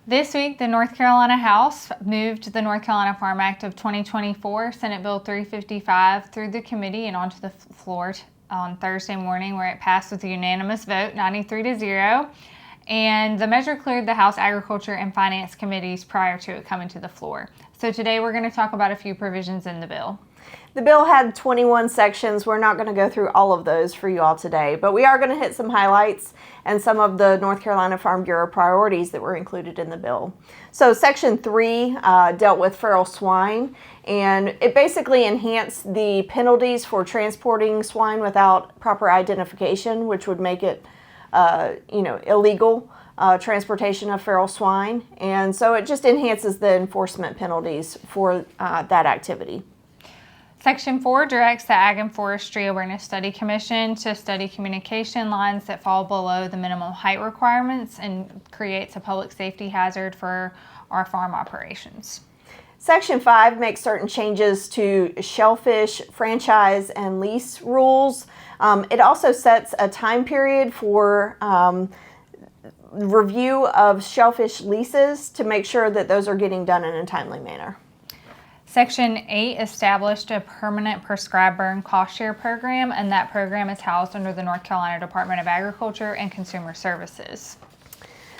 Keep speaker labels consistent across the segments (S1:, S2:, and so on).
S1: This week, the North Carolina House moved the North Carolina Farm Act of 2024, Senate Bill 355, through the committee and onto the floor on Thursday morning, where it passed with a unanimous vote, 93-0. And the measure cleared the House Agriculture and Finance committees prior to it coming to the floor. So today we're going to talk about a few provisions in the bill.
S2: The bill had 21 sections. We're not going to go through all of those for you all today, but we are going to hit some highlights and some of the North Carolina Farm Bureau priorities that were included in the bill. So Section 3 dealt with feral swine, and it basically enhanced the penalties for transporting swine without proper identification, which would make it illegal transportation of feral swine. And so it just enhances the enforcement penalties for that activity.
S1: Section 4 directs the Ag and Forestry Awareness Study Commission to study communication lines that fall below the minimum height requirements and creates a public safety hazard for our farm operations.
S2: Section 5 makes certain changes to shellfish franchise and lease rules. It also sets a time period for review of shellfish leases to make sure that those are getting done in a timely manner.
S1: Section 8 established a permanent prescribed burn cost share program, and that program is housed under the North Carolina Department of Agriculture and Consumer Services.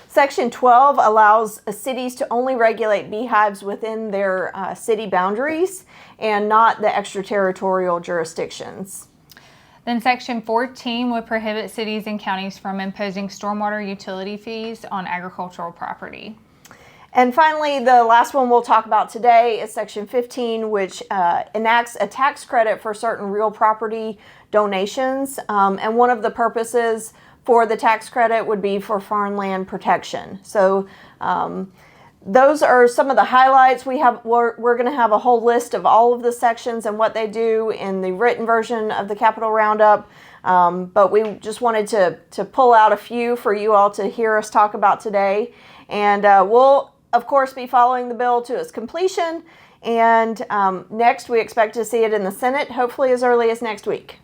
S2: Section 12 allows cities to only regulate beehives within their city boundaries and not the extraterritorial jurisdictions.
S1: Then Section 14 would prohibit cities and counties from imposing stormwater utility fees on agricultural property.
S2: And finally, the last one we'll talk about today is Section 15, which enacts a tax credit for certain real property donations. And one of the purposes for the tax credit would be for farmland protection. So those are some of the highlights. We're going to have a whole list of all of the sections and what they do in the written version of the Capitol Roundup. But we just wanted to pull out a few for you all to hear us talk about today. And we'll, of course, be following the bill to its completion. And next, we expect to see it in the Senate, hopefully as early as next week.